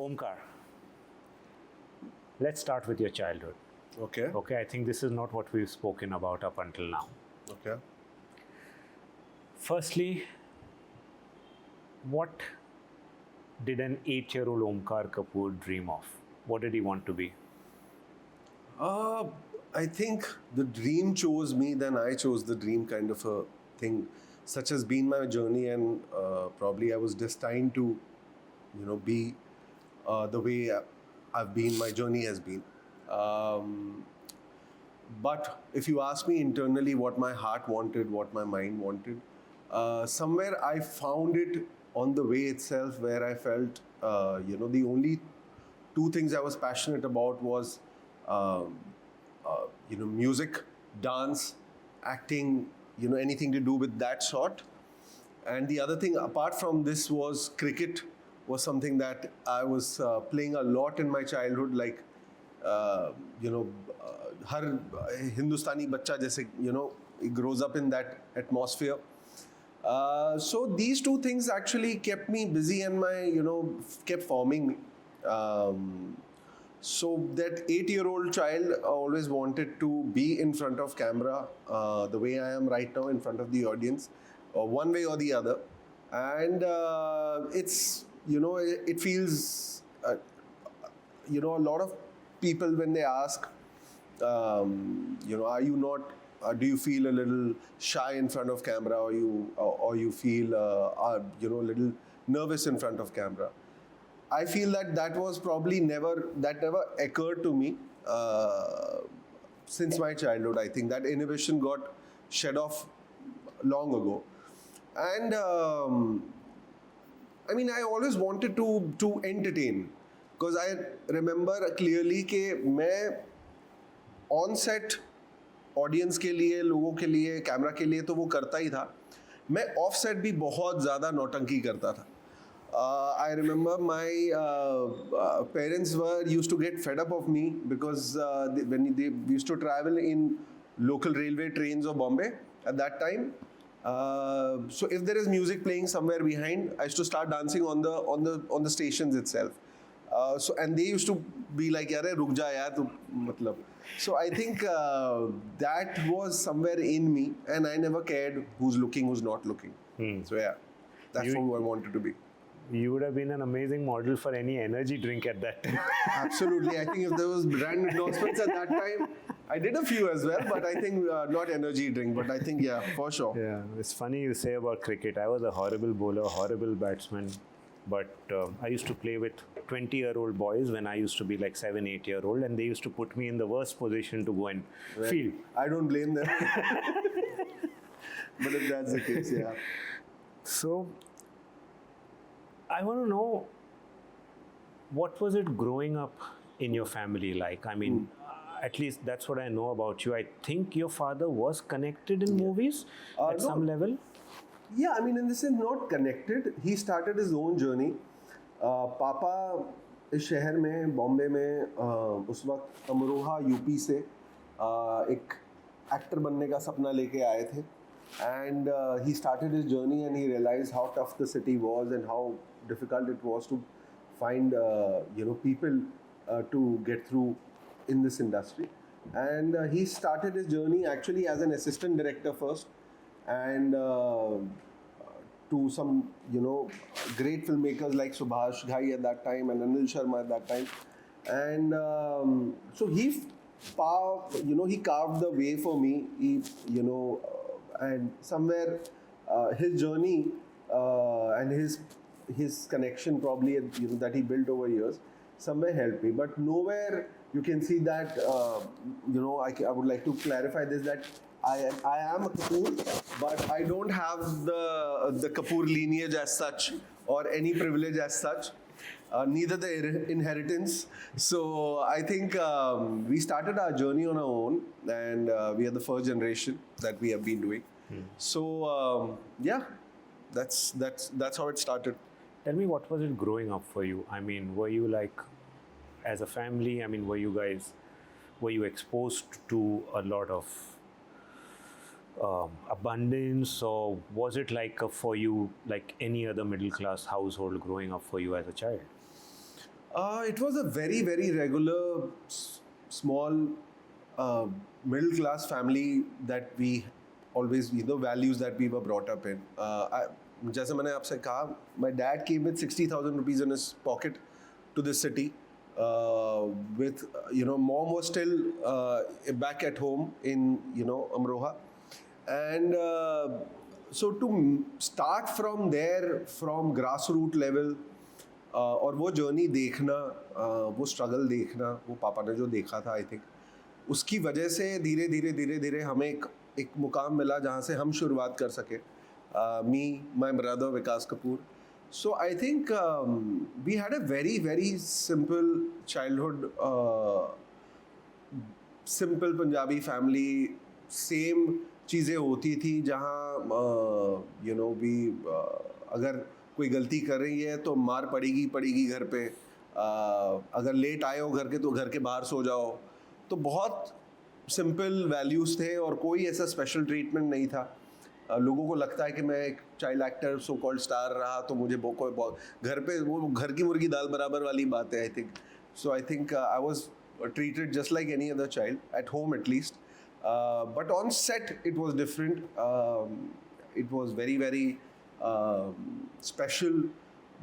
Omkar, let's start with your childhood. Okay. Okay, I think this is not what we've spoken about up until now. Okay. Firstly, what did an 8-year-old Omkar Kapoor dream of? What did he want to be? I think the dream chose me, then I chose the dream kind of a thing. Such has been my journey, and probably I was destined to, be the way I've been. My journey has been. But if you ask me internally what my heart wanted, what my mind wanted, somewhere I found it on the way itself, where I felt, the only two things I was passionate about was, music, dance, acting, anything to do with that sort. And the other thing apart from this was cricket, was something that I was playing a lot in my childhood, like हर हिंदुस्तानी बच्चा जैसे it grows up in that atmosphere. So these two things actually kept me busy, and kept forming me. So that 8-year-old child always wanted to be in front of camera, the way I am right now in front of the audience, one way or the other. And it feels, a lot of people, when they ask, are you not, do you feel a little shy in front of camera, or you feel, a little nervous in front of camera? I feel that was probably never occurred to me since my childhood. I think that inhibition got shed off long ago. And I always wanted to entertain, because I remember clearly कि मैं on set audience के लिए, लोगों के लिए, camera के लिए तो वो करता ही था. मैं ऑफ सेट भी बहुत ज़्यादा नौटंकी करता था. I remember my parents used to get fed up of me, because when they used to travel in local railway trains of Bombay at that time. So if there is music playing somewhere behind, I used to start dancing on the stations itself. And they used to be like, "Yare, ruk ja yaar, tu matlab." So I think that was somewhere in me, and I never cared who's looking, who's not looking. So yeah, that's who I wanted to be. You would have been an amazing model for any energy drink at that time. Absolutely. I think if there was brand endorsements at that time, I did a few as well, but I think not energy drink, but I think, yeah, for sure. Yeah, it's funny you say about cricket. I was a horrible bowler, horrible batsman, but I used to play with 20-year-old boys when I used to be like 7, 8-year-old, and they used to put me in the worst position to go and field. I don't blame them. But if that's the case, yeah. So, I want to know, what was it growing up in your family like? I mean, at least that's what I know about you. I think your father was connected in movies at some level. Yeah, in this sense, not connected. He started his own journey. पापा इस शहर में, बॉम्बे में, उस वक्त Amroha UP से एक actor बनने का सपना लेके आए थे. And he started his journey, and he realized how tough the city was and how difficult it was to find people to get through in this industry. And he started his journey actually as an assistant director first, and to some great filmmakers like Subhash Ghai at that time and Anil Sharma at that time. And so he carved the way for me. And somewhere his journey and his connection probably that he built over years somewhere helped me. But nowhere you can see that, I would like to clarify this, that I am a Kapoor, but I don't have the Kapoor lineage as such, or any privilege as such, neither the inheritance. So I think we started our journey on our own, and we are the first generation that we have been doing. So yeah, that's how it started. Tell me, what was it growing up for you? I mean, were you like, as a family, were you exposed to a lot of abundance, or was it like for you like any other middle class household growing up for you as a child? It was a very, very regular, small, middle class family that we always, the values that we were brought up in. जैसे मैंने आपसे कहा, my dad came with 60,000 rupees in his pocket to this city. With, mom was still back at home in, Amroha. And so to start from there, from grassroots level, और वो journey देखना, वो struggle देखना, वो पापा ने जो देखा था, आई थिंक उसकी वजह से धीरे धीरे हमें एक मुकाम मिला जहाँ से हम शुरुआत कर सके. Me, my brother Vikas Kapoor. So I think we had a very very simple childhood, simple Punjabi family. Same चीज़ें होती थी जहाँ वी अगर कोई गलती कर रही है तो मार पड़ेगी घर पे. अगर लेट आए हो घर के तो घर के बाहर सो जाओ. तो बहुत सिंपल वैल्यूज़ थे और कोई ऐसा स्पेशल ट्रीटमेंट नहीं था. लोगों को लगता है कि मैं एक child actor, so called star रहा तो मुझे घर पे वो घर की मुर्गी दाल बराबर वाली बात है, I think. So I think I was treated just like any other child, at home at least. But on set, it was different. It was very, very special.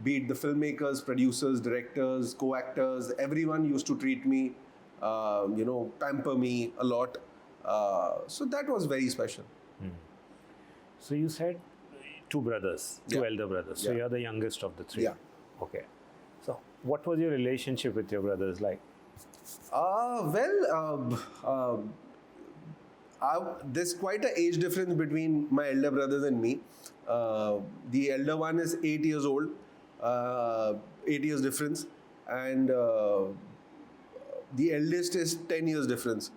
Be it the filmmakers, producers, directors, co-actors, everyone used to treat me, pamper me a lot. So that was very special. So you said two brothers, two elder brothers. So you're the youngest of the three. Yeah. Okay. So what was your relationship with your brothers like? There's quite an age difference between my elder brothers and me. The elder one is 8 years old, 8 years difference, and the eldest is 10 years difference.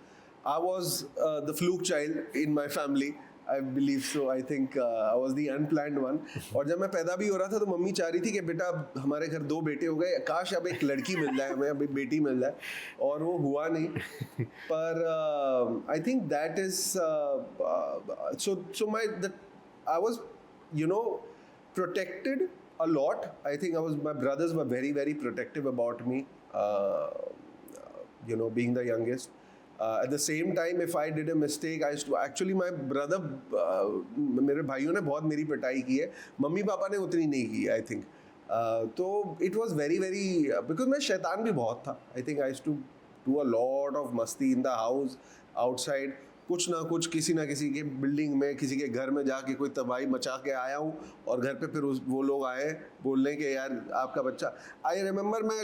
I was the fluke child in my family. I believe so. I think I was the unplanned one. और जब मैं पैदा भी हो रहा था तो mummy चाह रही थी कि बेटा हमारे घर 2 बेटे हो गए, काश अब एक लड़की मिल जाए हमें, अब एक बेटी मिल जाए, और वो हुआ नहीं. पर I think that is I was protected a lot. I think my brothers were very, very protective about me, being the youngest. At the same time, if I did a mistake, I used to actually my brother, मेरे भाइयों ने बहुत मेरी पिटाई की है, mummy papa ने उतनी नहीं की, I think. तो it was very, very because मैं शैतान भी बहुत था. I think I used to do a lot of मस्ती in the house, outside. कुछ ना कुछ किसी ना किसी के बिल्डिंग में, किसी के घर में जाके कोई तबाही मचा के आया हूँ, और घर पे फिर वो लोग आए बोलने के यार आपका बच्चा. आई रिमेंबर मैं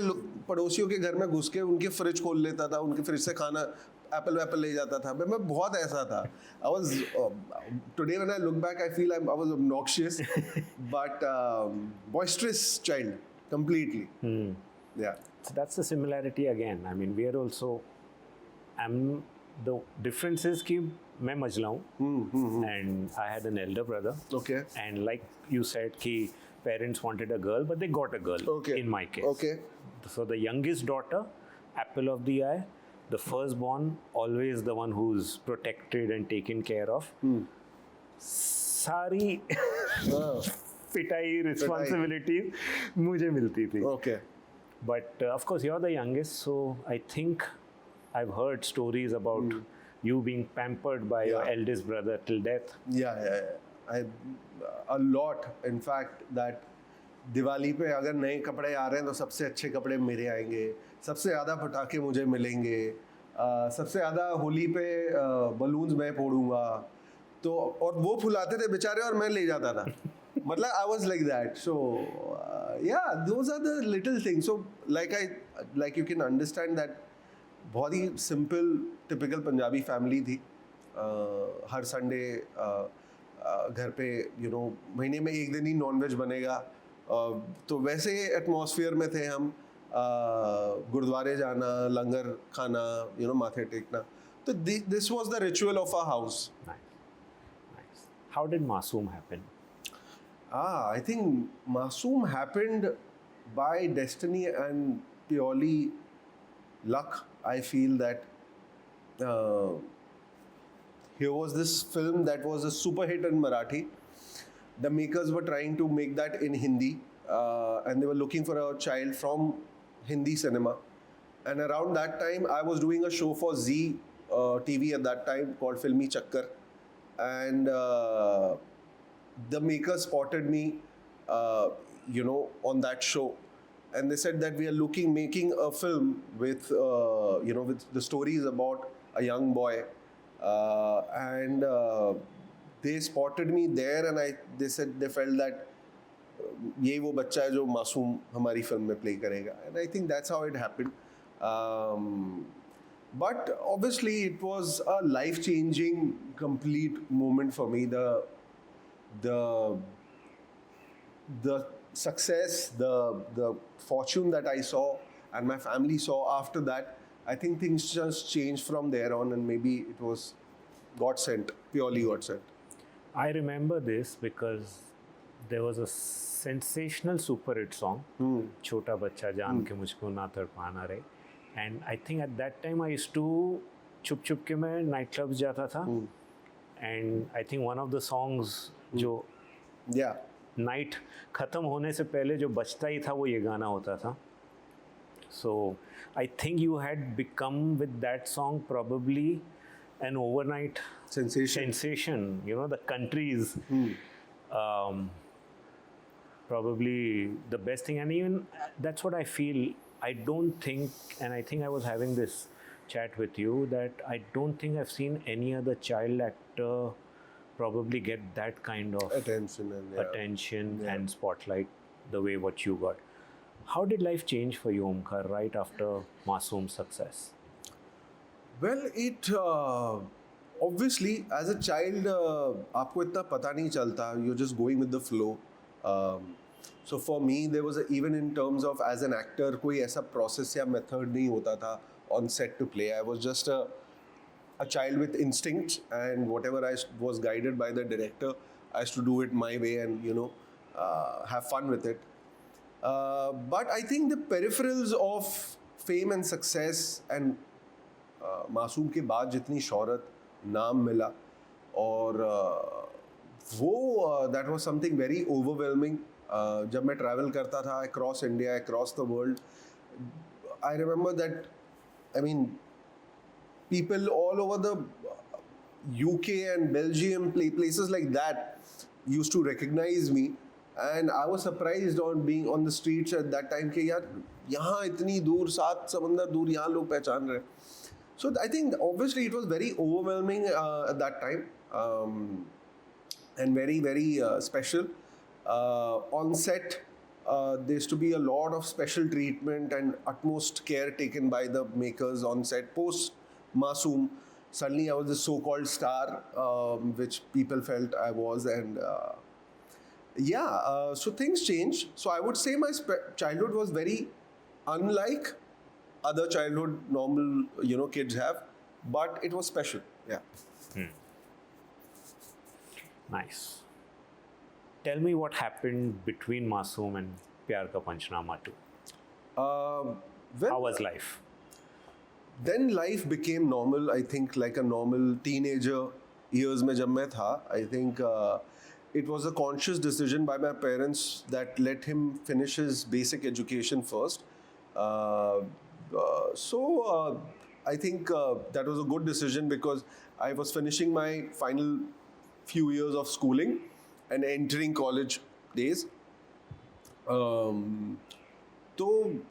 पड़ोसियों के घर में घुस के उनके फ्रिज खोल लेता था, उनके फ्रिज से खाना एप्पल ले जाता था. मैं बहुत ऐसा था. I was today when I look back I feel I was obnoxious but boisterous child completely. Yeah. So that's the similarity again. I mean, we are also. The difference is कि मैं मजला हूँ and I had an elder brother. Okay. And like you said कि parents wanted a girl but they got a girl. Okay. In my case. Okay. So the youngest daughter, apple of the eye, the firstborn, always the one who's protected and taken care of. सारी पिटाई responsibilities मुझे मिलती थी. Okay. But of course you're the youngest, so I think I've heard stories about you being pampered by your eldest brother till death. Yeah. A lot. In fact, that Diwali पे अगर नए कपड़े आ रहे हैं तो सबसे अच्छे कपड़े मेरे आएंगे, सबसे ज़्यादा पटाखे मुझे मिलेंगे, सबसे ज़्यादा होली पे बलून्स मैं फोड़ूंगा. तो और वो फुलाते थे बेचारे और मैं ले जाता था. मतलब I was like that. So yeah, those are the little things. So like you can understand that बहुत ही सिंपल टिपिकल पंजाबी फैमिली थी. हर संडे घर पे महीने में एक दिन ही नॉनवेज बनेगा. तो वैसे एटमॉस्फेयर में थे हम. गुरुद्वारे जाना, लंगर खाना, माथे टेकना. तो this was the ritual of our house. Nice. How did Masoom happen? I think Masoom happened by destiny and purely luck. I feel that here was this film that was a super hit in Marathi. The makers were trying to make that in Hindi, and they were looking for a child from Hindi cinema. And around that time, I was doing a show for Z TV at that time called Filmi Chakkar. And the maker spotted me, on that show. And they said that we are making a film with, with the stories about a young boy. And they spotted me there, and they said they felt that ये वो बच्चा है जो मासूम हमारी film में play करेगा, and I think that's how it happened. But obviously it was a life-changing complete moment for me. The success, the fortune that I saw and my family saw after that, I think things just changed from there on, and maybe it was God sent, purely God sent. I remember this because there was a sensational super hit song, Chota Bacha Jaan Ke Mujhko Na Tadpana Re. And I think at that time I used to chup chup ke main nightclubs jata tha. And I think one of the songs जो night ख़त्म होने से पहले जो बजता ही था वो ये गाना होता था. So I think you had become with that song probably an overnight sensation. You know, the country's probably the best thing. And even that's what I feel. I don't think, and I think I was having this chat with you, that I don't think I've seen any other child actor probably get that kind of attention and spotlight the way what you got. How did life change for you, Omkar, right after Masoom's success? Well, it obviously as a child आपको इतना पता नहीं चलता. You're just going with the flow. So for me, there was even in terms of as an actor, कोई ऐसा process या method नहीं होता था on set to play. I was just a child with instincts, and whatever I was guided by the director, I used to do it my way and have fun with it. But I think the peripherals of fame and success and मासूम के बाद जितनी शोहरत नाम मिला और वो that was something very overwhelming. जब मैं travel करता था across India, across the world, I remember that, I mean, people all over the UK and Belgium, places like that, used to recognize me, and I was surprised on being on the streets at that time कि यार यहाँ इतनी दूर 7 समंदर दूर यहाँ लोग पहचान रहे. So I think obviously it was very overwhelming at that time, and very, very special. On set, there used to be a lot of special treatment and utmost care taken by the makers on set. Post Masoom, suddenly I was the so-called star, which people felt I was, and so things changed. So I would say my childhood was very unlike other childhood normal, kids have, but it was special. Nice. Tell me what happened between Masoom and Pyar Ka Panchnama 2. How was life? Then life became normal, I think, like a normal teenager years mein jab main tha. I think it was a conscious decision by my parents that let him finish his basic education first. So I think that was a good decision because I was finishing my final few years of schooling and entering college days. So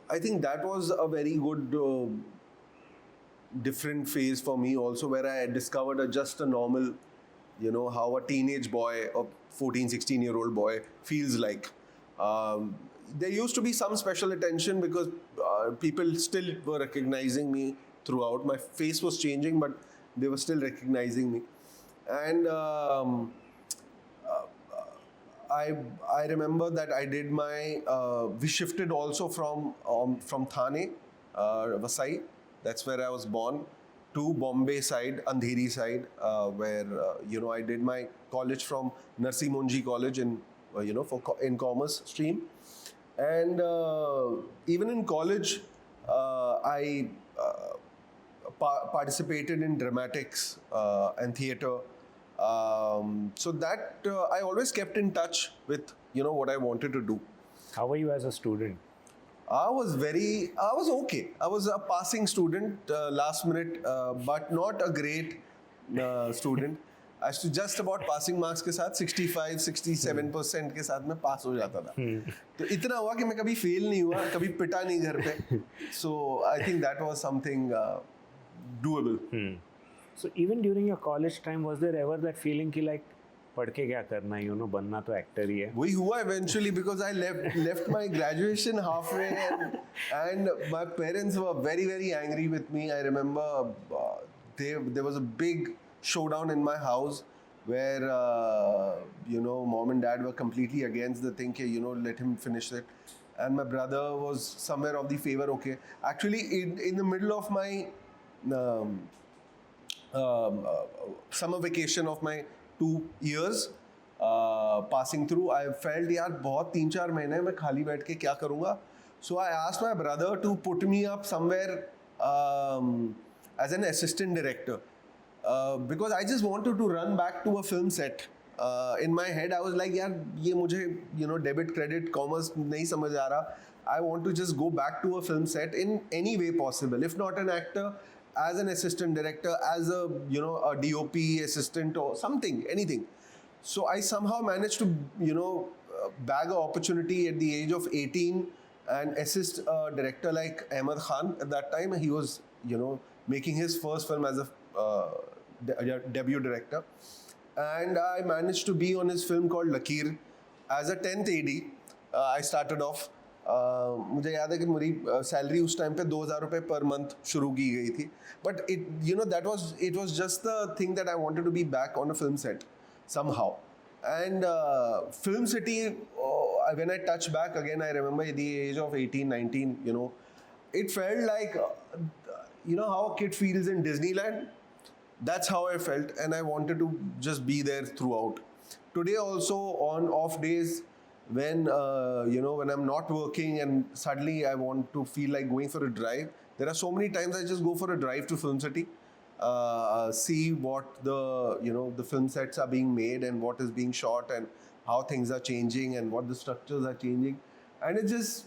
I think that was a very good different phase for me also, where I discovered just a normal, how a teenage boy, a 14, 16-year-old boy feels like. There used to be some special attention because people still were recognizing me throughout. My face was changing, but they were still recognizing me. And I remember that I did we shifted also from Thane, Vasai, that's where I was born, to Bombay side, Andheri side, where, I did my college from Narsi Monji College in commerce stream. And even in college, I participated in dramatics and theatre. So that I always kept in touch with what I wanted to do. How were you as a student? I was okay. I was a passing student, last minute, but not a great student. I was just about passing marks के साथ 65-67% के साथ मैं पास हो जाता था. तो इतना हुआ कि मैं कभी फेल नहीं हुआ, कभी पिटा नहीं घर पे. So I think that was something doable. So even during your college time, was there ever that feeling कि like पढ़ के क्या करना है, बनना तो एक्टर ही है? वही हुआ eventually because I left my graduation halfway and my parents were very angry with me. I remember there was a big showdown in my house where mom and dad were completely against the thing कि let him finish it, and my brother was somewhere of the favor. Okay, actually in the middle of my summer vacation of my 2 years passing through, I felt यार बहुत 3-4 महीने मैं खाली बैठ के क्या करूँगा. So I asked my brother to put me up somewhere as an assistant director because I just wanted to run back to a film set. In my head I was like यार ये मुझे debit credit commerce नहीं समझ आ रहा. I want to just go back to a film set in any way possible. If not an actor, as an assistant director, as a a DOP assistant or something, anything. So I somehow managed to bag an opportunity at the age of 18 and assist a director like Ahmed Khan. At that time he was making his first film as a debut director, and I managed to be on his film called Lakeer as a 10th AD. I started off. मुझे याद है कि मेरी salary उस time पे 2,000 रुपये per month शुरू की गई थी, but it was just the thing that I wanted to be back on a film set somehow. And Film City, when I touched back again, I remember at the age of 18, 19, it felt like how a kid feels in Disneyland. That's how I felt, and I wanted to just be there throughout. Today also, on off days, when when I'm not working and suddenly I want to feel like going for a drive, there are so many times I just go for a drive to Film City, see what the film sets are being made and what is being shot and how things are changing and what the structures are changing, and it just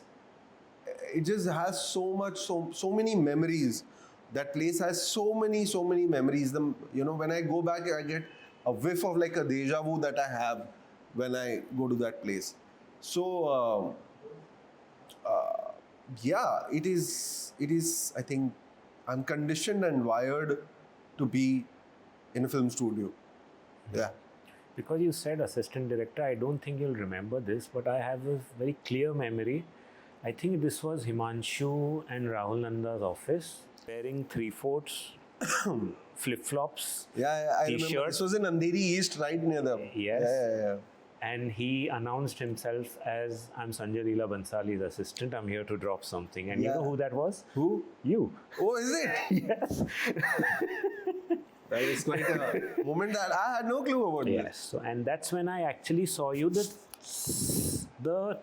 has so many memories. That place has so many memories. When I go back, I get a whiff of like a deja vu that I have when I go to that place. So it is I think I'm conditioned and wired to be in a film studio. Yeah. Because you said assistant director, I don't think you'll remember this, but I have a very clear memory. I think this was Himanshu and Rahul Nanda's office, wearing 3/4 flip-flops, I t-shirt. remember. This was in Andheri East, right near them. Yes. Yeah. And he announced himself as, I'm Sanjay Leela Bansali's assistant, I'm here to drop something. And you know who that was? Who? You. Oh, is it? Yes. That is quite a moment that I had no clue about. Yes. So, and that's when I actually saw you the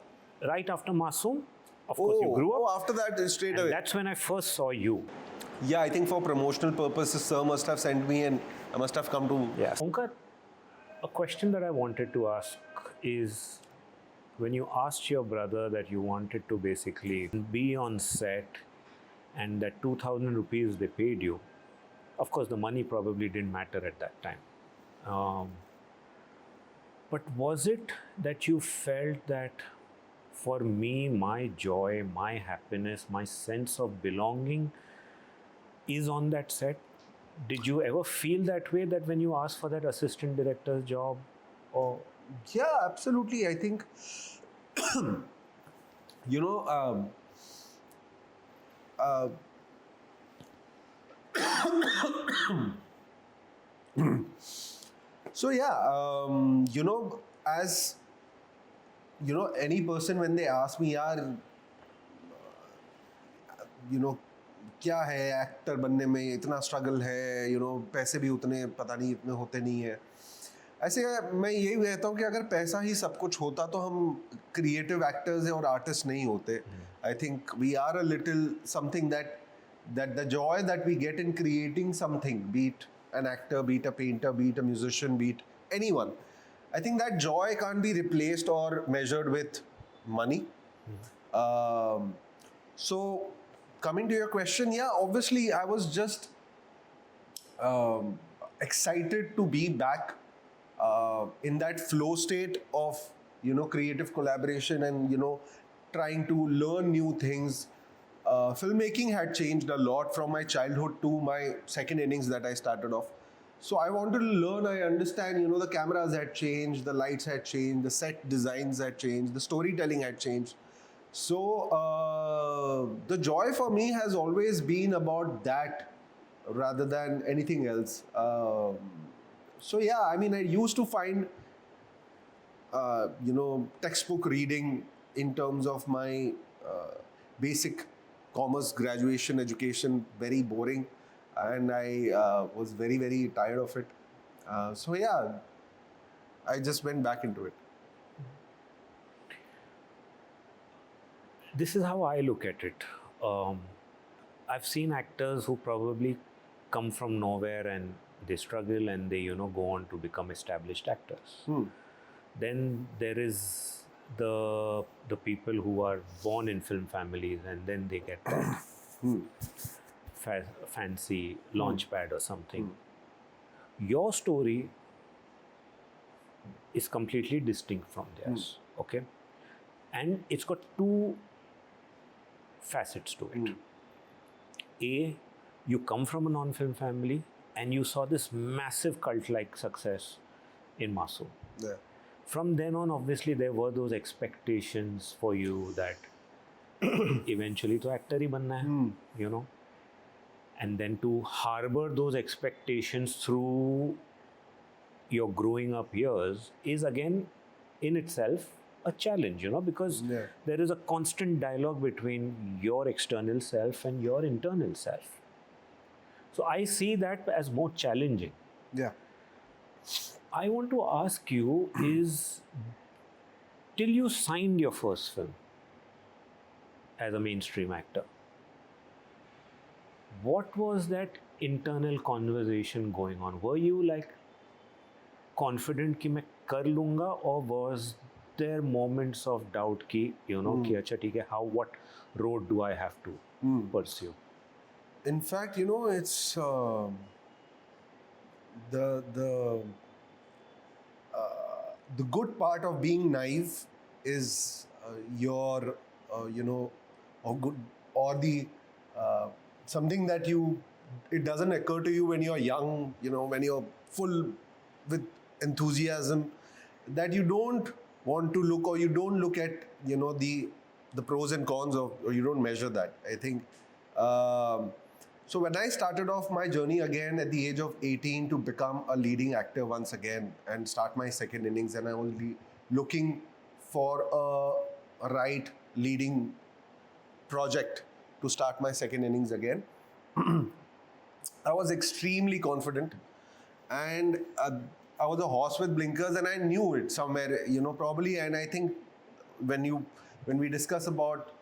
right after Masoom. Of course, you grew up. Oh, after that, straight away. That's when I first saw you. Yeah, I think for promotional purposes, sir must have sent me and I must have come to... Yes. Omkar, a question that I wanted to ask is, when you asked your brother that you wanted to basically be on set and that 2,000 rupees they paid you, of course the money probably didn't matter at that time. But was it that you felt that for me, my joy, my happiness, my sense of belonging is on that set? Did you ever feel that way, that when you asked for that assistant director's job? Or Yeah, absolutely. I think, so as any person, when they ask me, यार, क्या है actor बनने में, इतना struggle है, पैसे भी उतने पता नहीं इतने होते नहीं है. ऐसे मैं यही कहता हूँ कि अगर पैसा ही सब कुछ होता तो हम क्रिएटिव एक्टर्स और आर्टिस्ट नहीं होते. I think we are a little something that the joy that we get in creating something, be it an actor, be it a painter, be it a musician, be it anyone, I think that joy can't be replaced or measured with money. So, coming to your question, yeah, obviously I was just um, excited to be back in that flow state of creative collaboration and trying to learn new things. Filmmaking had changed a lot from my childhood to my second innings that I started off. So I wanted to learn. I understand. The cameras had changed, the lights had changed, the set designs had changed, the storytelling had changed. So the joy for me has always been about that rather than anything else. So yeah, I mean, I used to find textbook reading in terms of my basic commerce graduation education very boring, and I was very very tired of it. So yeah, I just went back into it. This is how I look at it. I've seen actors who probably come from nowhere and they struggle and they go on to become established actors. Then there is the people who are born in film families and then they get that fancy launch pad or something. Your story is completely distinct from theirs, okay? And it's got two facets to it. A, you come from a non-film family and you saw this massive cult-like success in Masu. Yeah. From then on, obviously, there were those expectations for you that eventually to actor hi banna hai, and then to harbor those expectations through your growing up years is again in itself a challenge, because there is a constant dialogue between your external self and your internal self. So I see that as more challenging. Yeah. I want to ask you is, till you signed your first film as a mainstream actor, what was that internal conversation going on? Were you like confident कि मैं कर लूँगा, or was there moments of doubt कि कि अच्छा ठीक है, what road do I have to pursue? In fact, it's the good part of being naive is your or good or the something that it doesn't occur to you when you're young, when you're full with enthusiasm, that you don't want to look, or you don't look at the pros and cons of, or you don't measure that, I think. So when I started off my journey again at the age of 18 to become a leading actor once again and start my second innings, and I was looking for a right leading project to start my second innings again, I was extremely confident, and I was a horse with blinkers, and I knew it somewhere, probably. And I think when we discuss about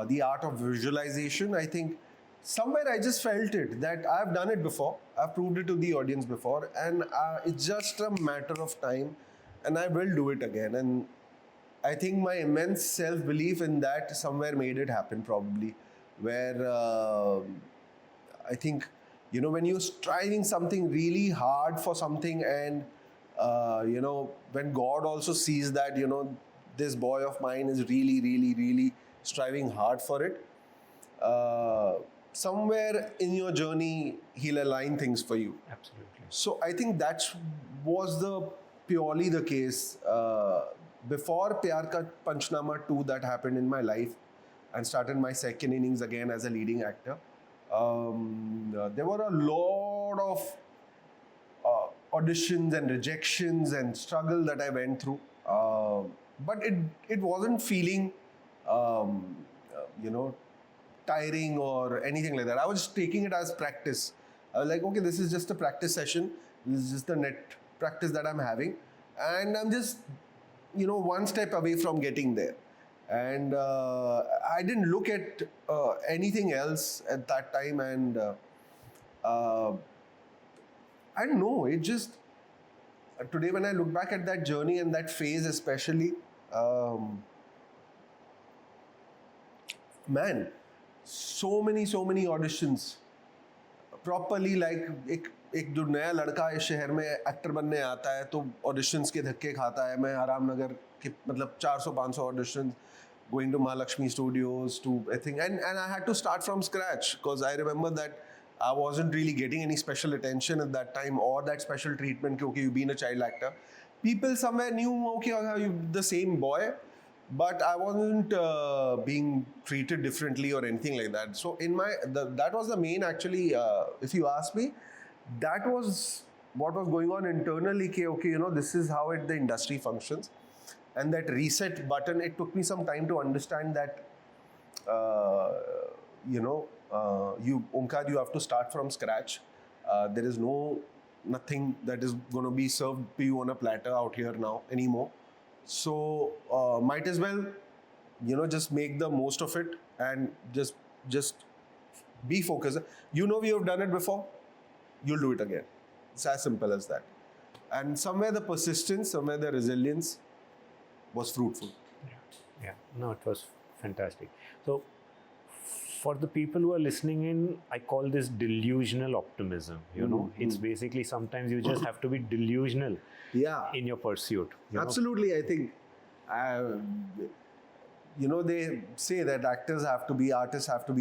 the art of visualization, I think somewhere I just felt it, that I've done it before, I've proved it to the audience before, and it's just a matter of time, and I will do it again. And I think my immense self-belief in that somewhere made it happen, probably, where I think, when you're striving something really hard for something, and when God also sees that, this boy of mine is really, really, really striving hard for it, somewhere in your journey, he'll align things for you. Absolutely. So I think that was purely the case. Before Pyar Ka Panchnama 2 that happened in my life, and started my second innings again as a leading actor, there were a lot of auditions and rejections and struggle that I went through. But it wasn't feeling, tiring or anything like that. I was taking it as practice. I was like, okay, this is just a practice session. This is just the net practice that I'm having. And I'm just, one step away from getting there. And I didn't look at anything else at that time. And I don't know, it just, today when I look back at that journey and that phase especially, man, so many auditions. Properly, like एक जो नया लड़का इस शहर में actor बनने आता है तो ऑडिशंस के धक्के खाता है. मैं आराम नगर के मतलब 400-500 auditions, going to Mahalakshmi Studios to I think, and I had to start from scratch because I remember that I wasn't really getting any special attention at that time or that special treatment because you've been a child actor. People somewhere knew, okay, you're the same boy, but I wasn't being treated differently or anything like that. So that was the main, actually, if you ask me, that was what was going on internally. Okay, you know, this is how the industry functions. And that reset button, it took me some time to understand that, Omkar, you have to start from scratch. There is nothing that is going to be served to you on a platter out here now anymore. So might as well, just make the most of it and just be focused. You know, we have done it before. You'll do it again. It's as simple as that. And somewhere the persistence, somewhere the resilience was fruitful. Yeah. No, it was fantastic. So, for the people who are listening in, I call this delusional optimism. You know, it's basically sometimes you just have to be delusional in your pursuit. Absolutely, I think. They say that artists have to be a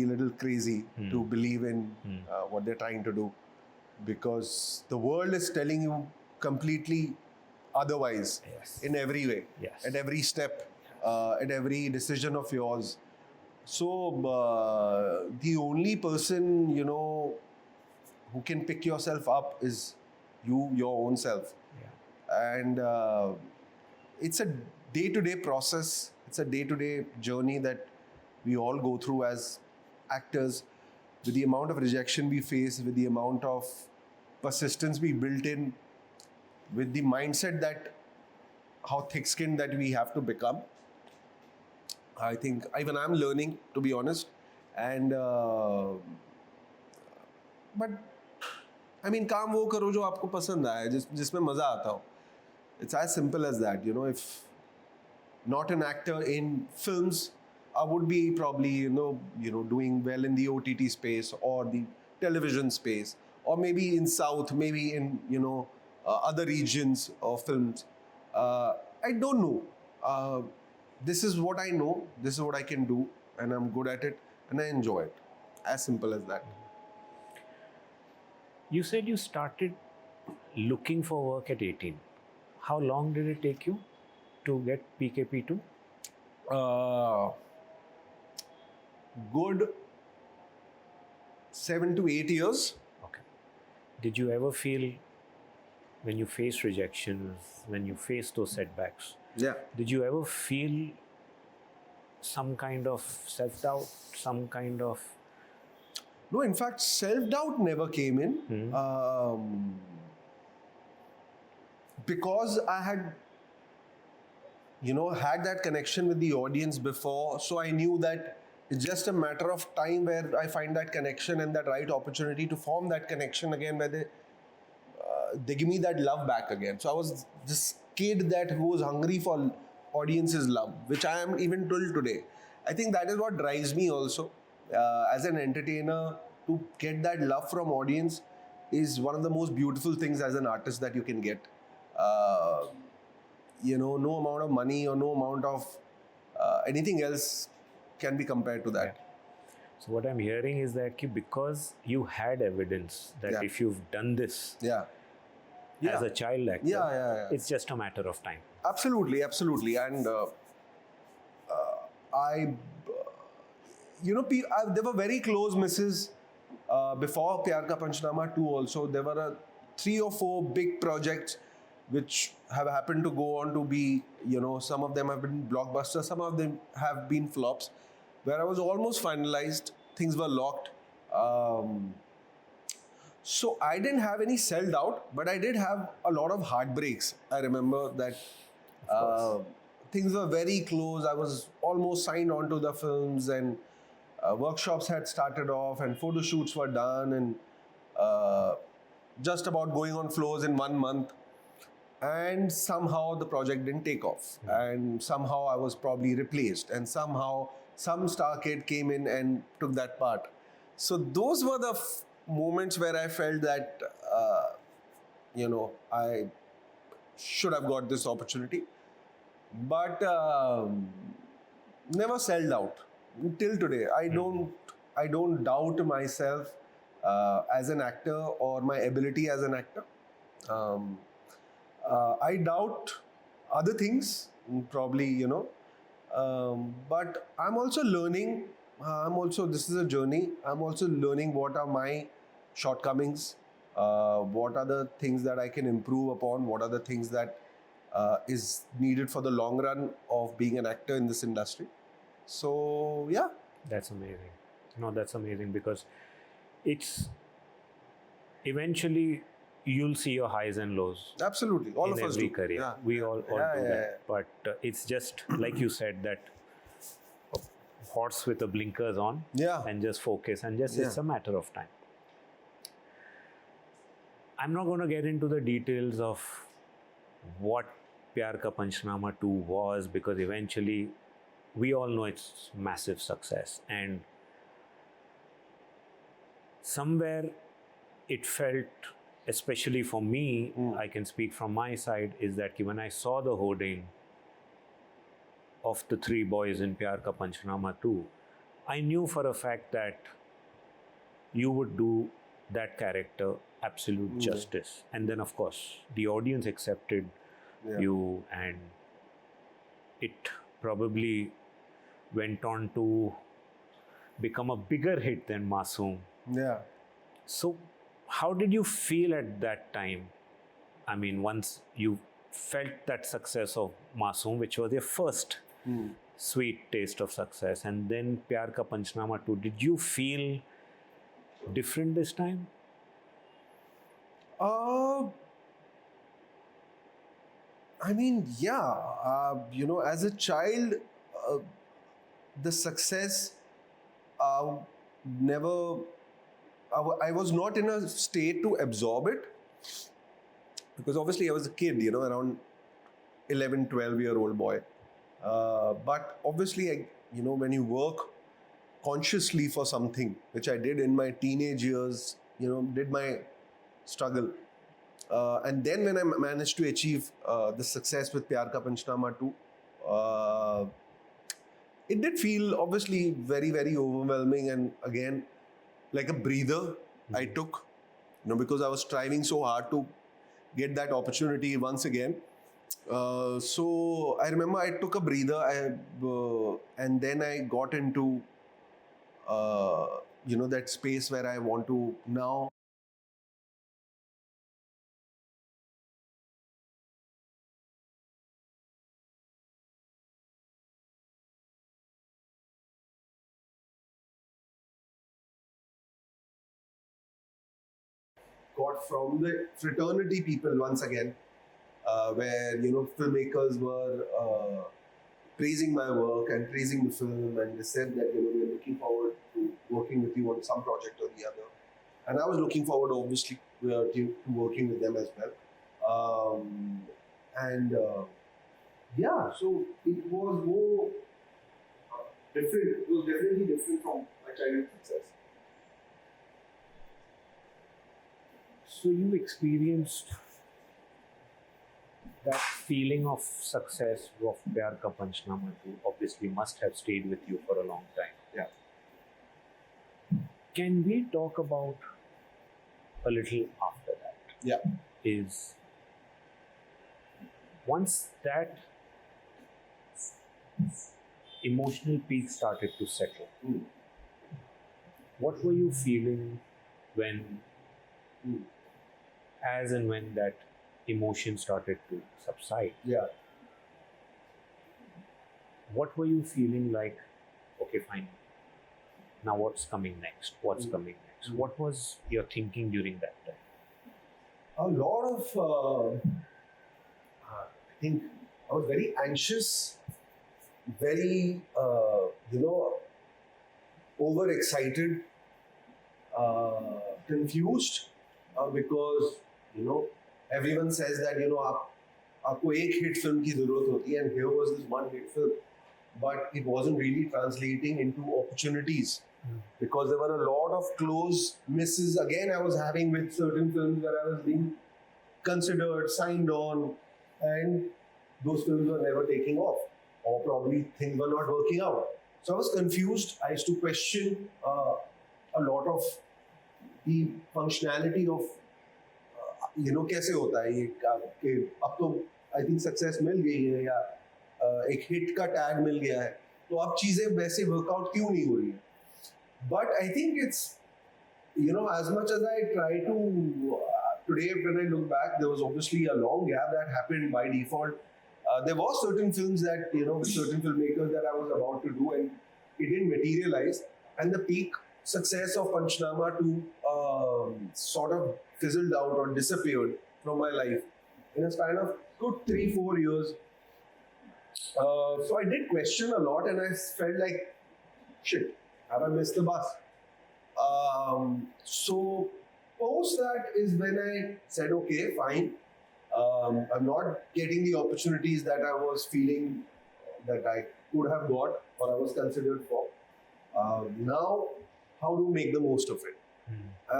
little crazy to believe in what they're trying to do, because the world is telling you completely otherwise in every way, at every step, at every decision of yours. So the only person, who can pick yourself up is you, your own self. And it's a day-to-day process. It's a day-to-day journey that we all go through as actors, with the amount of rejection we face, with the amount of persistence we built in, with the mindset that how thick-skinned that we have to become. I think even I'm learning, to be honest. And but I mean, काम वो करो जो आपको पसंद आए, जिसमें मजा आता हो. It's as simple as that. If not an actor in films, I would be probably doing well in the OTT space or the television space, or maybe in South, maybe in other regions of films. I don't know. This is what I know. This is what I can do, and I'm good at it, and I enjoy it. As simple as that. You said you started looking for work at 18. How long did it take you to get PKP2? Good 7 to 8 years. Okay. Did you ever feel, when you faced rejections, when you faced those setbacks, did you ever feel some kind of self-doubt, some kind of... No, in fact, self-doubt never came in. Because I had, had that connection with the audience before, so I knew that it's just a matter of time where I find that connection and that right opportunity to form that connection again, where they give me that love back again. So I was this kid who was hungry for audience's love, which I am even till today. I think that is what drives me also. As an entertainer, to get that love from audience is one of the most beautiful things as an artist that you can get. No amount of money or no amount of anything else can be compared to that. So what I'm hearing is that because you had evidence that if you've done this as a child actor, it's just a matter of time. Absolutely. And there were very close misses before Pyar Ka Panchnama 2 also. There were 3 or 4 big projects which have happened to go on to be, some of them have been blockbusters, some of them have been flops, where I was almost finalized, things were locked. So I didn't have any self-doubt, but I did have a lot of heartbreaks. I remember that things were very close. I was almost signed on to the films, and workshops had started off, and photo shoots were done, and just about going on floors in 1 month. And somehow the project didn't take off. And somehow I was probably replaced. And somehow some star kid came in and took that part. So those were the moments where I felt that, I should have got this opportunity. But never sold out till today. I don't doubt myself as an actor or my ability as an actor. I doubt other things, probably, but I'm also learning. This is a journey. I'm also learning what are my shortcomings, what are the things that I can improve upon, what are the things that is needed for the long run of being an actor in this industry. So, yeah. That's amazing. No, that's amazing, because it's eventually you'll see your highs and lows. Absolutely. All in of us every do. career. Yeah. We all do Yeah. that. But it's just like you said, that a horse with the blinkers on, Yeah. and just focus, and just it's a matter of time. I'm not going to get into the details of what Pyar Ka Panchnama 2 was, because eventually we all know it's massive success, and somewhere it felt, especially for me, I can speak from my side, is that when I saw the hoarding of the three boys in Pyar Ka Panchnama 2, I knew for a fact that you would do that character absolute justice. And then, of course, the audience accepted you, and it probably went on to become a bigger hit than Masoom. Yeah. So, how did you feel at that time? I mean, once you felt that success of Masoom, which was your first sweet taste of success, and then Pyar Ka Panchnama 2, did you feel different this time? I mean, yeah. As a child, the success never. I was not in a state to absorb it, because obviously I was a kid, around 11, 12-year-old boy. But obviously, when you work consciously for something, which I did in my teenage years, did my struggle. And then when I managed to achieve the success with Pyar Ka Panchnama 2, it did feel obviously very, very overwhelming, and again, like a breather I took, because I was striving so hard to get that opportunity once again. So I remember I took a breather, and then I got into, that space where I want to now. Got from the fraternity people once again, where filmmakers were praising my work and praising the film, and they said that we're looking forward to working with you on some project or the other, and I was looking forward, obviously, to working with them as well, and so it was more different. It was definitely different from my childhood success. So you experienced that feeling of success of Pyar Ka Panchnama 2 obviously must have stayed with you for a long time. Yeah. Can we talk about a little after that? Yeah. Is once that emotional peak started to settle, what were you feeling when, as and when that emotion started to subside? Yeah. What were you feeling like? Okay, fine. Now what's coming next? What's coming next? What was your thinking during that time? A lot of, I think I was very anxious, very, overexcited, confused, because, everyone says that, आपको एक hit film की ज़रूरत होती है, and here was this one hit film. but it wasn't really translating into opportunities because there were a lot of close misses. Again, I was having with certain films where I was being considered, signed on, and those films were never taking off, or probably things were not working out. So I was confused. I used to question a lot of the functionality of कैसे होता है ये कि अब तो I think success मिल गई है या एक हिट का टैग मिल गया है, तो अब चीज़ें वैसे वर्कआउट क्यों नहीं हो रही है. But I think it's as much as I try to today when I look back, there was obviously a long gap that happened by default. There were certain films that with certain filmmakers that I was about to do and it didn't materialize, and the peak success of Panchnama to sort of fizzled out or disappeared from my life in a span of good 3-4 years. So I did question a lot and I felt like, shit, have I missed the bus? So post that is when I said, okay, fine. I'm not getting the opportunities that I was feeling that I could have got or I was considered for. Now, how to make the most of it?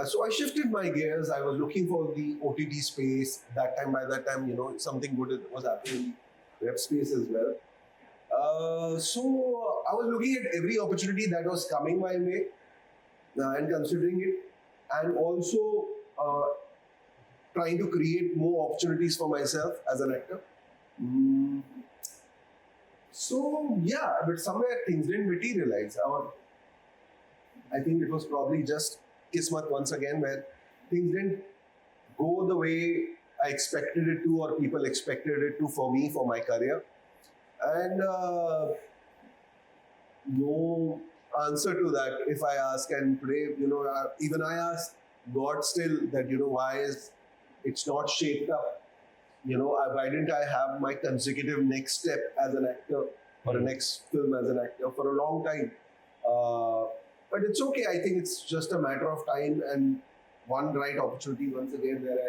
So I shifted my gears. I was looking for the OTT space. By that time, something good was happening in the web space as well. So I was looking at every opportunity that was coming my way and considering it, and also trying to create more opportunities for myself as an actor. So yeah, but somewhere things didn't materialize. Or I think it was probably just Kismat once again, where things didn't go the way I expected it to, or people expected it to for me, for my career. And no answer to that if I ask. And today, even I ask God still that, why is it's not shaped up? Why didn't I have my consecutive next step as an actor or a next film as an actor for a long time? But it's okay. I think it's just a matter of time and one right opportunity once again where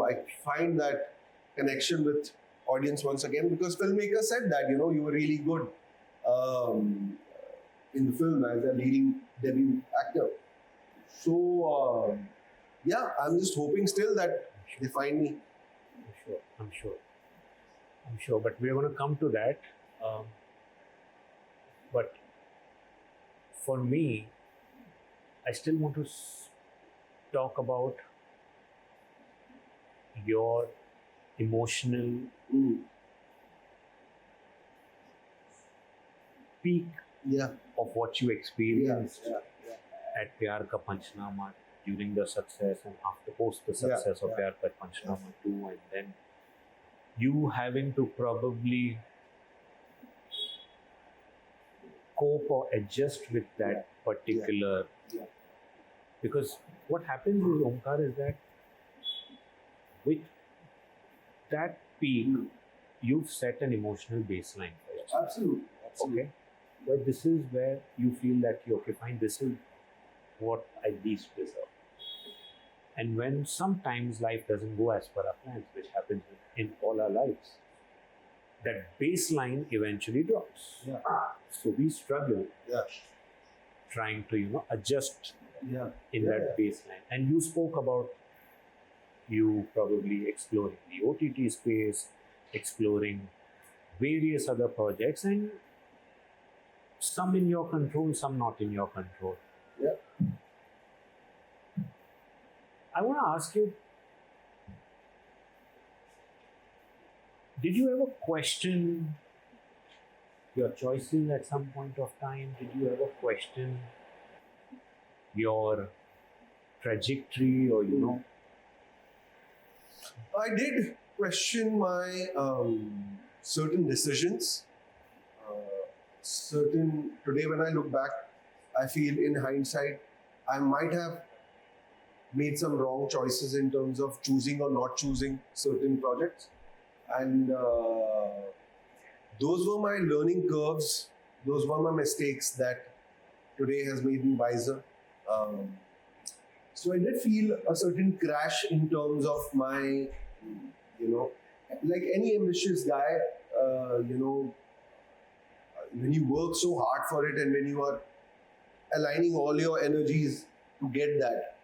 I find that connection with audience once again, because filmmakers said that, you were really good in the film as a leading debut actor. So, yeah, I'm just hoping still that they find me. I'm sure. But we're going to come to that. But for me, I still want to talk about your emotional peak of what you experienced at Pyar Ka Panchnama during the success and post the success of Pyar Ka Panchnama 2, and then you having to probably cope or adjust with that particular because what happens is, Omkar, is that with that peak you've set an emotional baseline for yourself. Absolutely. Okay, but this is where you feel that okay, fine, this is what I least deserve. And when sometimes life doesn't go as per our plans, which happens in all our lives, that baseline eventually drops. So we struggle trying to adjust in that baseline. And you spoke about you probably exploring the OTT space, exploring various other projects, and some in your control, some not in your control. I want to ask you, did you ever question your choices at some point of time? Did you ever question your trajectory or, I did question my certain decisions. Today when I look back, I feel in hindsight, I might have made some wrong choices in terms of choosing or not choosing certain projects. And those were my learning curves. Those were my mistakes that today has made me wiser. So I did feel a certain crash in terms of my, like any ambitious guy, when you work so hard for it, and when you are aligning all your energies to get that,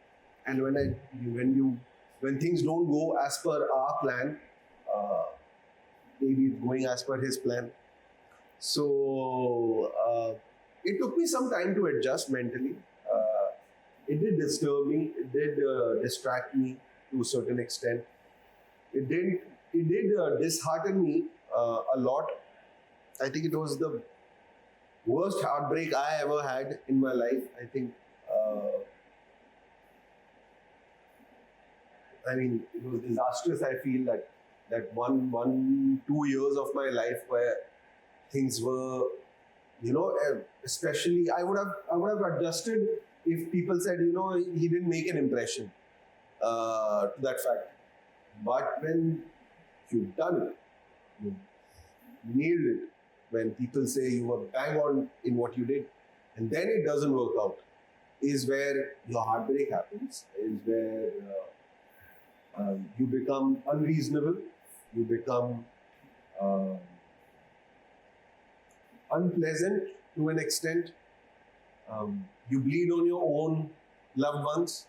and when things don't go as per our plan, uh, maybe it's going as per his plan. So it took me some time to adjust mentally. It did disturb me. It did distract me to a certain extent. It did. It did dishearten me a lot. I think it was the worst heartbreak I ever had in my life. I think. I mean, it was disastrous. I feel that 2 years of my life where things were, especially I would have adjusted if people said, he didn't make an impression to that fact. But when you've done it, you nailed it. When people say you were bang on in what you did, and then it doesn't work out, is where your heartbreak happens. Is where you become unreasonable. You become unpleasant to an extent. You bleed on your own loved ones.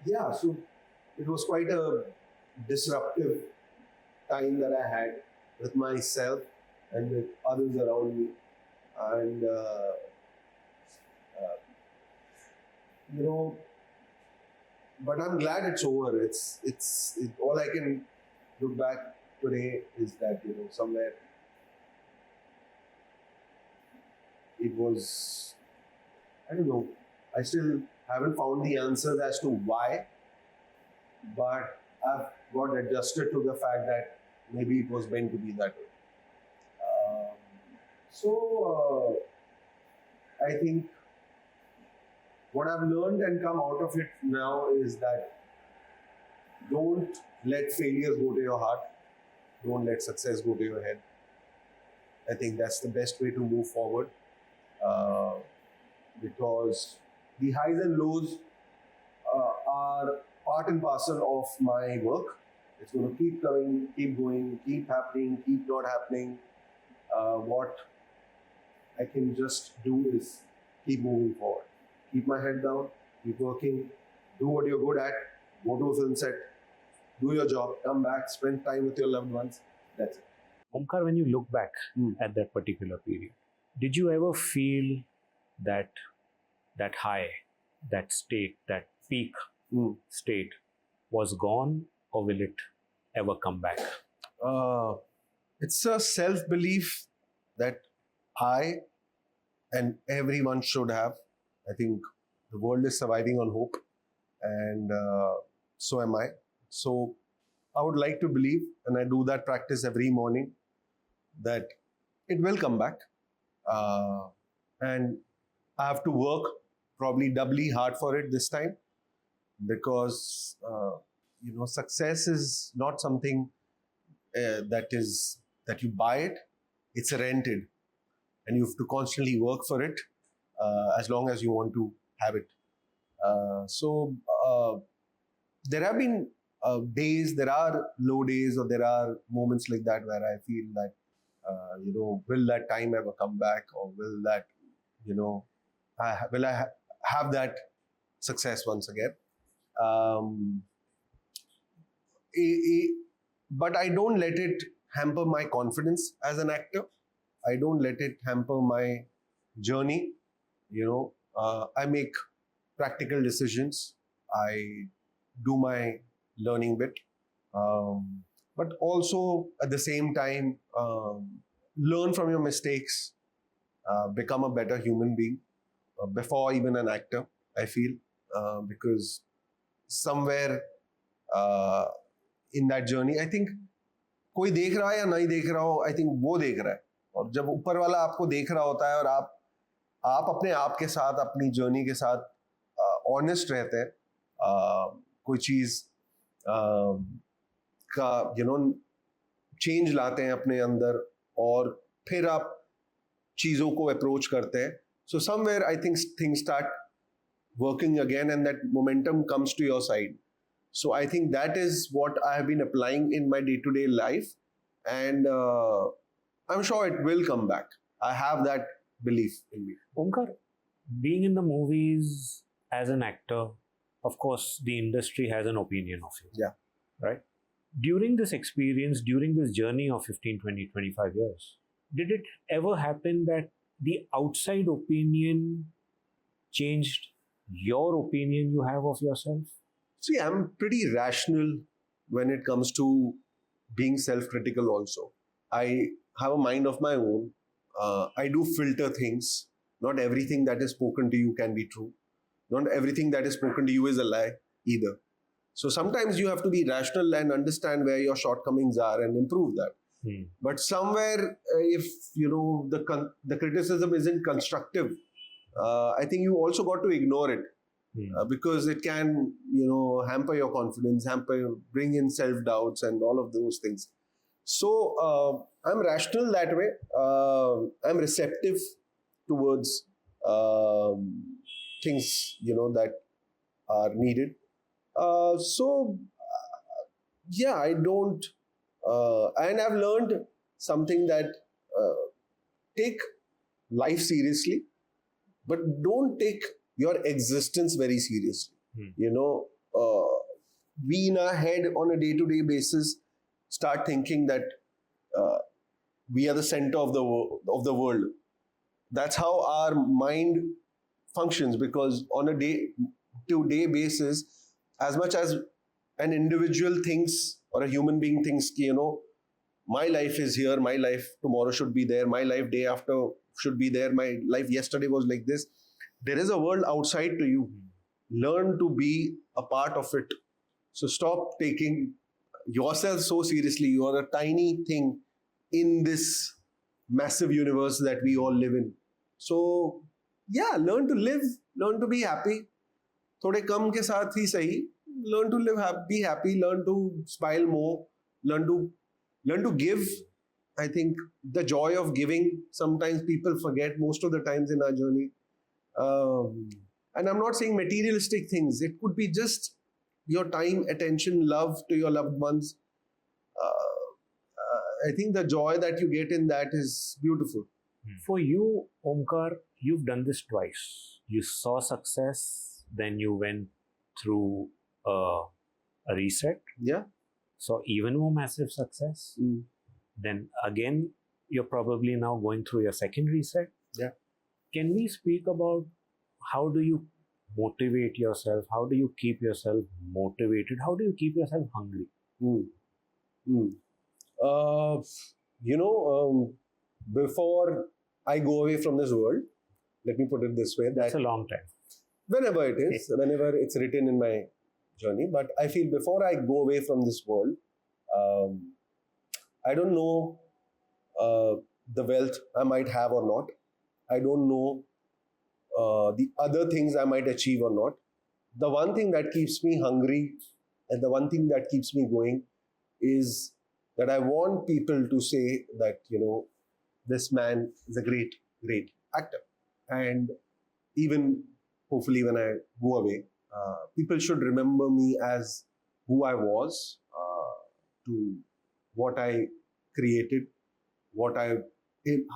Yeah, so it was quite a disruptive time that I had with myself and with others around me. And, but I'm glad it's over. All I can look back today is that, somewhere it was, I don't know, I still haven't found the answers as to why, but I've got adjusted to the fact that maybe it was meant to be that way. I think what I've learned and come out of it now is that don't let failures go to your heart. Don't let success go to your head. I think that's the best way to move forward, because the highs and lows are part and parcel of my work. It's going to keep coming, keep going, keep happening, keep not happening. What I can just do is keep moving forward. Keep my head down, keep working, do what you're good at, go to a film set, do your job, come back, spend time with your loved ones. That's it. Omkar, when you look back at that particular period, did you ever feel that high, that state, that peak state was gone, or will it ever come back? It's a self-belief that I and everyone should have. I think the world is surviving on hope, and so am I. So I would like to believe, and I do that practice every morning, that it will come back. And I have to work probably doubly hard for it this time, because success is not something that you buy it. It's rented, and you have to constantly work for it as long as you want to have it. There have been days, there are low days, or there are moments like that where I feel that will that time ever come back, or will that will I have that success once again? But I don't let it hamper my confidence as an actor. I don't let it hamper my journey. I make practical decisions. I do my learning bit, but also at the same time learn from your mistakes, become a better human being before even an actor. I feel because somewhere in that journey, I think कोई देख रहा है या नहीं देख रहा हो, I think वो देख रहा है. और जब ऊपर वाला आपको देख रहा होता है और आप अपने आप के साथ, अपनी जर्नी के साथ ऑनेस्ट रहते हैं, कोई चीज़ का चेंज लाते हैं अपने अंदर, और फिर आप चीज़ों को अप्रोच करते हैं, so somewhere I think things start working again, and that momentum comes to your side. So I think that is what I have been applying in my day-to-day life, and I'm sure it will come back. I have that belief in me. Omkar, being in the movies as an actor, of course, the industry has an opinion of you. Yeah. Right? During this experience, during this journey of 15, 20, 25 years, did it ever happen that the outside opinion changed your opinion you have of yourself? See, I'm pretty rational when it comes to being self-critical also. I have a mind of my own. I do filter things. Not everything that is spoken to you can be true. Not everything that is spoken to you is a lie either. So sometimes you have to be rational and understand where your shortcomings are and improve that. But somewhere, if the criticism isn't constructive, I think you also got to ignore it. Because it can, hamper your confidence, bring in self-doubts and all of those things. So I'm rational that way. I'm receptive towards things, that are needed. Yeah, I don't, and I've learned something that take life seriously, but don't take your existence very seriously. We in our head on a day-to-day basis start thinking that we are the center of the world. That's how our mind functions, because on a day-to-day basis, as much as an individual thinks or a human being thinks, my life is here, my life tomorrow should be there, my life day after should be there, my life yesterday was like this. There is a world outside to you. Learn to be a part of it. So stop taking yourself so seriously. You are a tiny thing in this massive universe that we all live in. So yeah, learn to live, learn to be happy. थोड़े कम के साथ ही सही. Learn to live, be happy, learn to smile more, learn to give. I think the joy of giving, sometimes people forget most of the times in our journey. And I'm not saying materialistic things. It could be just your time, attention, love to your loved ones. I think the joy that you get in that is beautiful. For you, Omkar, you've done this twice. You saw success, then you went through a reset. Yeah. Saw even more massive success. Then again, you're probably now going through your second reset. Yeah. Can we speak about how do you motivate yourself? How do you keep yourself motivated? How do you keep yourself hungry? Before I go away from this world, let me put it this way. That's a long time. Whenever it is, whenever it's written in my journey. But I feel before I go away from this world, I don't know the wealth I might have or not. I don't know the other things I might achieve or not. The one thing that keeps me hungry and the one thing that keeps me going is that I want people to say that, this man is a great, great actor. And even hopefully when I go away, people should remember me as who I was, to what I created,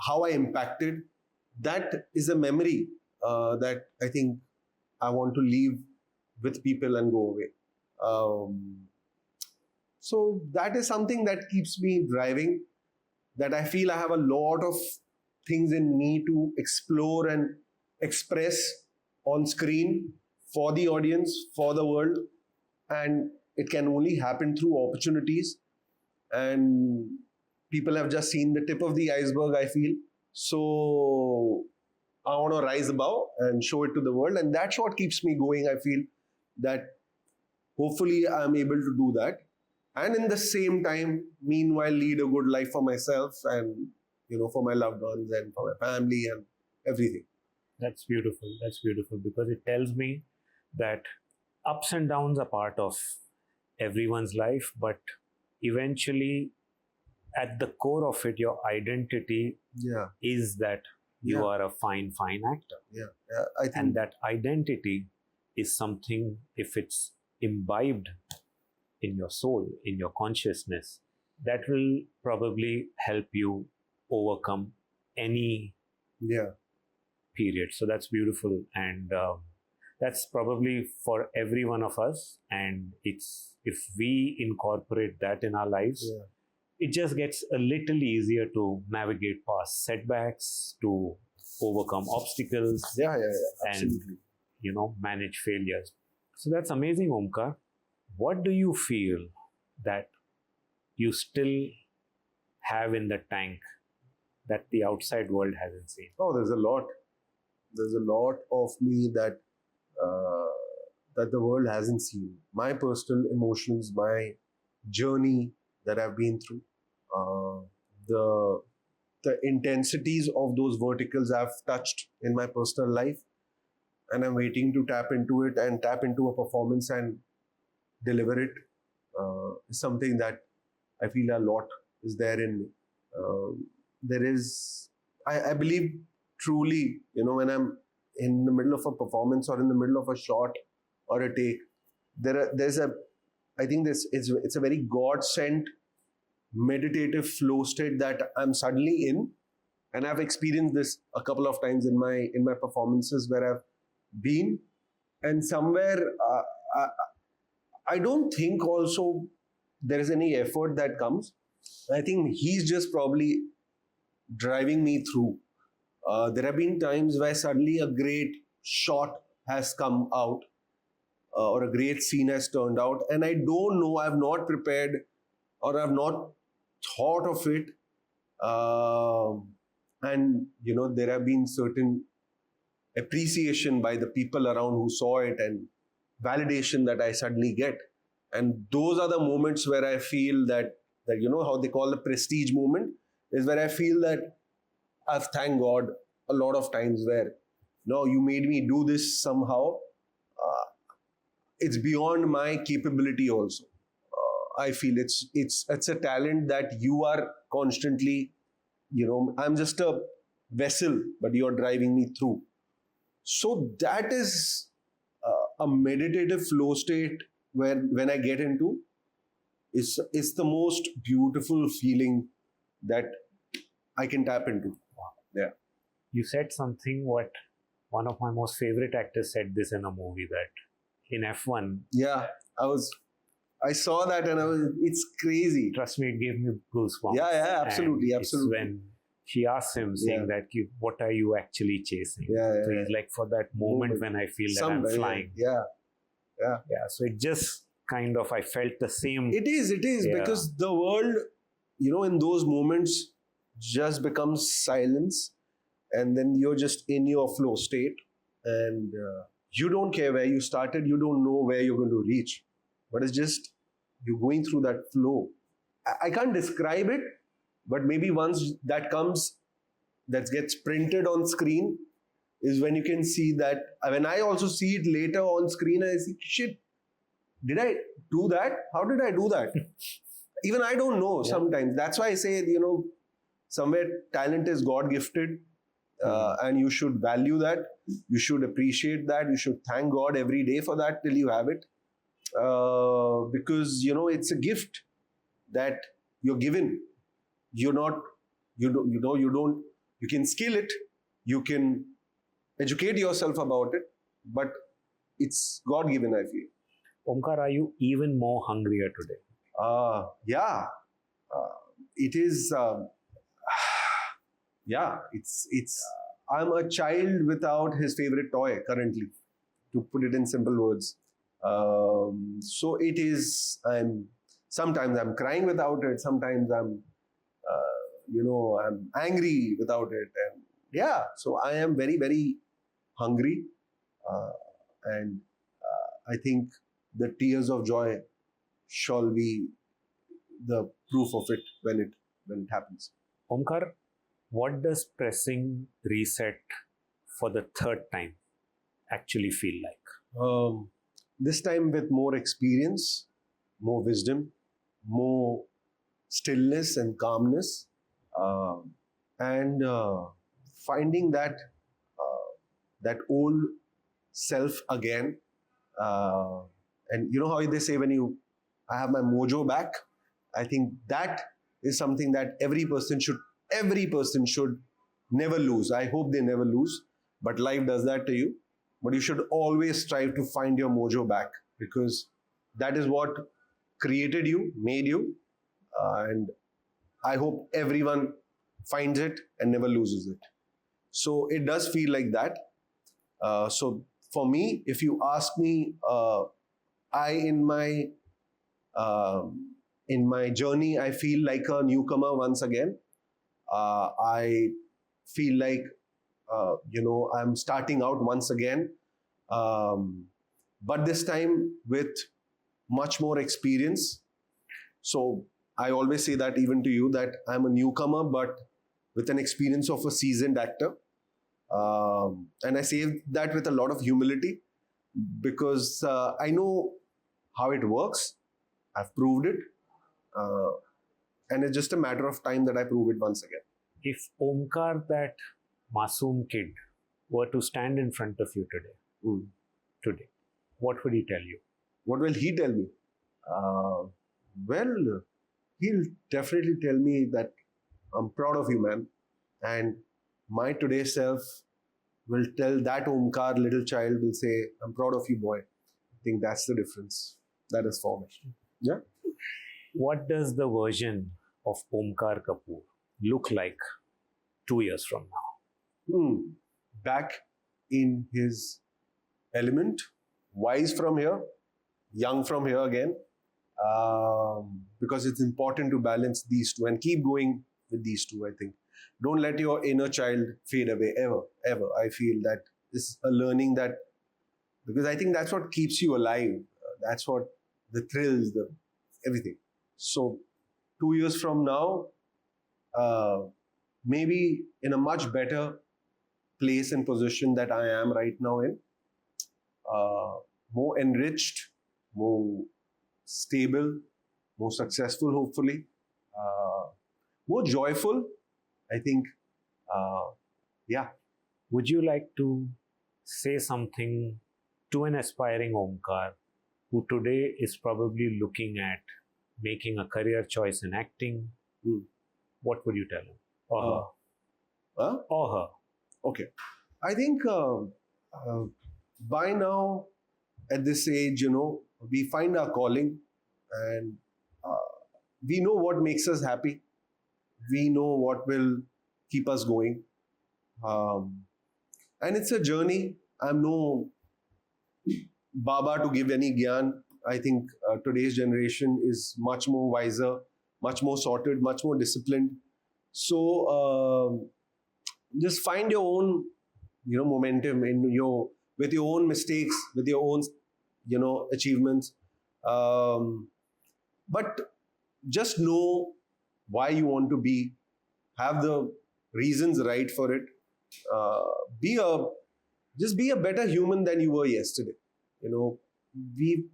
how I impacted. That is a memory that I think I want to leave with people and go away. So that is something that keeps me driving, that I feel I have a lot of things in me to explore and express on screen for the audience, for the world. And it can only happen through opportunities. And people have just seen the tip of the iceberg, I feel. So I want to rise above and show it to the world. And that's what keeps me going. I feel that hopefully I'm able to do that. And in the same time, meanwhile, lead a good life for myself and, for my loved ones and for my family and everything. That's beautiful. That's beautiful, because it tells me that ups and downs are part of everyone's life, but eventually at the core of it, your identity is that you are a fine actor. I think, and that identity is something, if it's imbibed in your soul, in your consciousness, that will probably help you overcome any Yeah. period. So that's beautiful, and that's probably for every one of us. And it's if we incorporate that in our lives, Yeah. it just gets a little easier to navigate past setbacks, to overcome obstacles, Yeah. and Absolutely. manage failures. So that's amazing, Omkar. What do you feel that you still have in the tank that the outside world hasn't seen? Oh, there's a lot. There's a lot of me that uh, that the world hasn't seen. My personal emotions, my journey that I've been through, uh, the the intensities of those verticals I've touched in my personal life, and I'm waiting to tap into it and tap into a performance and deliver it. Is something that I feel a lot is there in me. There is, I believe truly, when I'm in the middle of a performance or in the middle of a shot or a take, there's a, I think it's a very God sent meditative flow state that I'm suddenly in, and I've experienced this a couple of times in my performances where I've been, and somewhere I, I don't think also there is any effort that comes. I think he's just probably driving me through. There have been times where suddenly a great shot has come out, or a great scene has turned out, and I don't know, I've not prepared or I've not thought of it. And there have been certain appreciation by the people around who saw it, and validation that I suddenly get. And those are the moments where I feel that how they call the prestige moment, is where I feel that I've thanked God a lot of times where, no, you made me do this somehow. It's beyond my capability also. I feel it's a talent that you are constantly, I'm just a vessel, but you're driving me through. So that is a meditative flow state where when I get into, it's the most beautiful feeling that I can tap into. Yeah. You said something what one of my most favorite actors said this in a movie, that in F1, Yeah. I saw that and it's crazy. trust me, it gave me goosebumps. Yeah, absolutely, And absolutely. It's when she asks him, saying Yeah. that, what are you actually chasing? Yeah, So yeah, he's like, for that moment when I feel that I'm flying. Yeah. Yeah, so it just kind of, I felt the same. It is Yeah. because the world, in those moments just becomes silence, and then you're just in your flow state, and you don't care where you started, you don't know where you're going to reach, but it's just you're going through that flow. I can't describe it, but maybe once that comes, that gets printed on screen, is when you can see that. When I also see it later on screen, I see, shit, did I do that? How did I do that? Even I don't know sometimes. That's why I say, somewhere talent is God gifted, and you should value that. You should appreciate that. You should thank God every day for that till you have it, because it's a gift that you're given. You're not, you don't. You can skill it. You can educate yourself about it, but it's God given, I feel. Omkar, are you even more hungrier today? Yeah, it is. Yeah, it's. I'm a child without his favorite toy currently, to put it in simple words. So it is. Sometimes I'm crying without it. Sometimes I'm angry without it, and yeah. So I am very, very hungry, uh, and I think the tears of joy shall be the proof of it when it happens. Omkar, what does pressing reset for the third time actually feel like? This time with more experience, more wisdom, more stillness and calmness, and finding that old self again. And you know how they say, when you I have my mojo back. I think that is something that every person should never lose. I hope they never lose, but life does that to you. But you should always strive to find your mojo back, because that is what created you, made you, and I hope everyone finds it and never loses it. So it does feel like that. So for me, if you ask me, I in my journey, I feel like a newcomer once again. I feel like I'm starting out once again, but this time with much more experience. So I always say that even to you, that I'm a newcomer, but with an experience of a seasoned actor. And I say that with a lot of humility, because I know how it works. I've proved it. And it's just a matter of time that I prove it once again. If Omkar, that Masoom kid, were to stand in front of you today, what would he tell you? What will he tell me? Well, he'll definitely tell me that I'm proud of you, man. And my today's self will tell that Omkar little child, will say, I'm proud of you, boy. I think that's the difference. That is for me. Yeah. What does the version of Omkar Kapoor look like 2 years from now? Back in his element, wise from here, young from here again, because it's important to balance these two and keep going with these two, I think. Don't let your inner child fade away, ever, ever. I feel that this is a learning that, because I think that's what keeps you alive. That's what the thrills, the everything. So 2 years from now, maybe in a much better place and position that I am right now in, more enriched, more stable, more successful, hopefully, more joyful, I think. Yeah. Would you like to say something to an aspiring Omkar who today is probably looking at making a career choice in acting? What would you tell him? Or her? Or her? Okay. I think by now, at this age, we find our calling, and we know what makes us happy. We know what will keep us going. And it's a journey. I'm no Baba to give any gyan. I think today's generation is much more wiser, much more sorted, much more disciplined. So just find your own, momentum with your own mistakes, with your own, achievements. But just know why you want to be, have the reasons right for it. Just be a better human than you were yesterday. We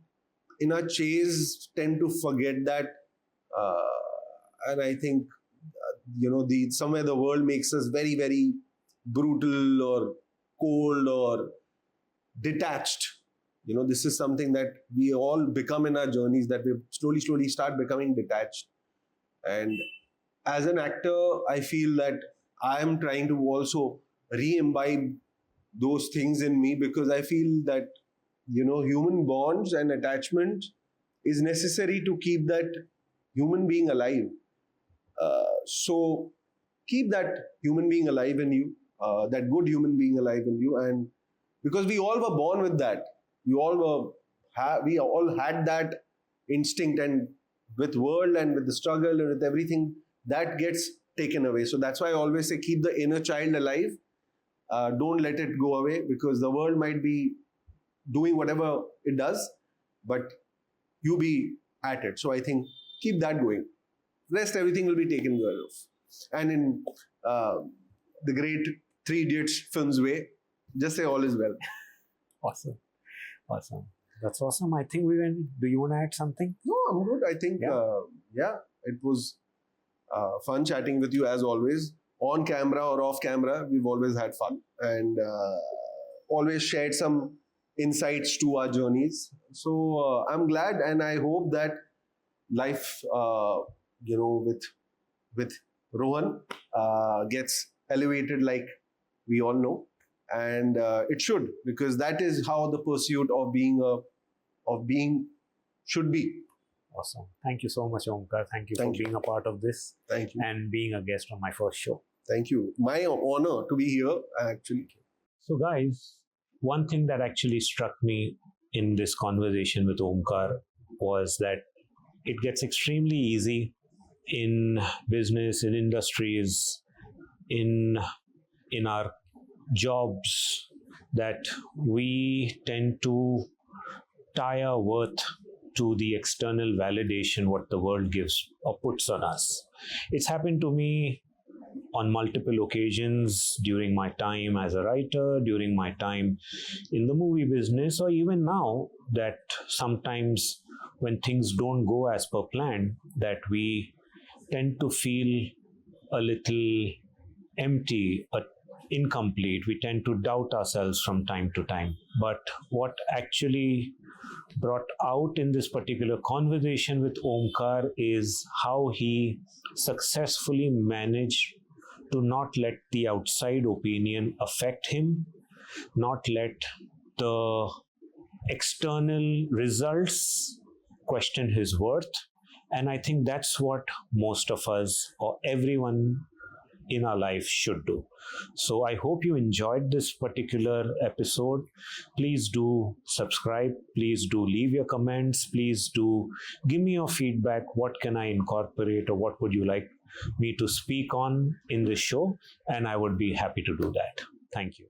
in our chase tend to forget that, and I think somewhere the world makes us very, very brutal or cold or detached. This is something that we all become in our journeys, that we slowly start becoming detached. And as an actor, I feel that I am trying to also re-imbibe those things in me, because I feel that human bonds and attachment is necessary to keep that human being alive. So keep that human being alive in you, that good human being alive in you, and because we all were born with that, we all had that instinct, and with world and with the struggle and with everything, that gets taken away. So that's why I always say, keep the inner child alive. Don't let it go away, because the world might be doing whatever it does, but you be at it. So I think keep that going. Rest, everything will be taken care of. And in the great Three Idiots films way, just say all is well. Awesome. That's awesome. I think we went. Do you want to add something? No, I'm good. I think, it was fun chatting with you as always. On camera or off camera, we've always had fun, and always shared some insights to our journeys. So I'm glad, and I hope that life, with Rohan gets elevated, like we all know, and it should, because that is how the pursuit of being should be. Awesome. Thank you so much, Omkar. Thank you Thank for you. being a part of this Thank you. and being a guest on my first show. Thank you. My honor to be here, actually. So, guys, one thing that actually struck me in this conversation with Omkar was that it gets extremely easy in business, in industries, in our jobs, that we tend to tie our worth to the external validation what the world gives or puts on us. It's happened to me on multiple occasions during my time as a writer, during my time in the movie business, or even now, that sometimes when things don't go as per plan, that we tend to feel a little empty, incomplete. We tend to doubt ourselves from time to time. But what actually brought out in this particular conversation with Omkar is how he successfully managed to not let the outside opinion affect him, not let the external results question his worth. And I think that's what most of us or everyone in our life should do. So I hope you enjoyed this particular episode. Please do subscribe. Please do leave your comments. Please do give me your feedback. What can I incorporate, or what would you like me to speak on in this show? And I would be happy to do that. Thank you.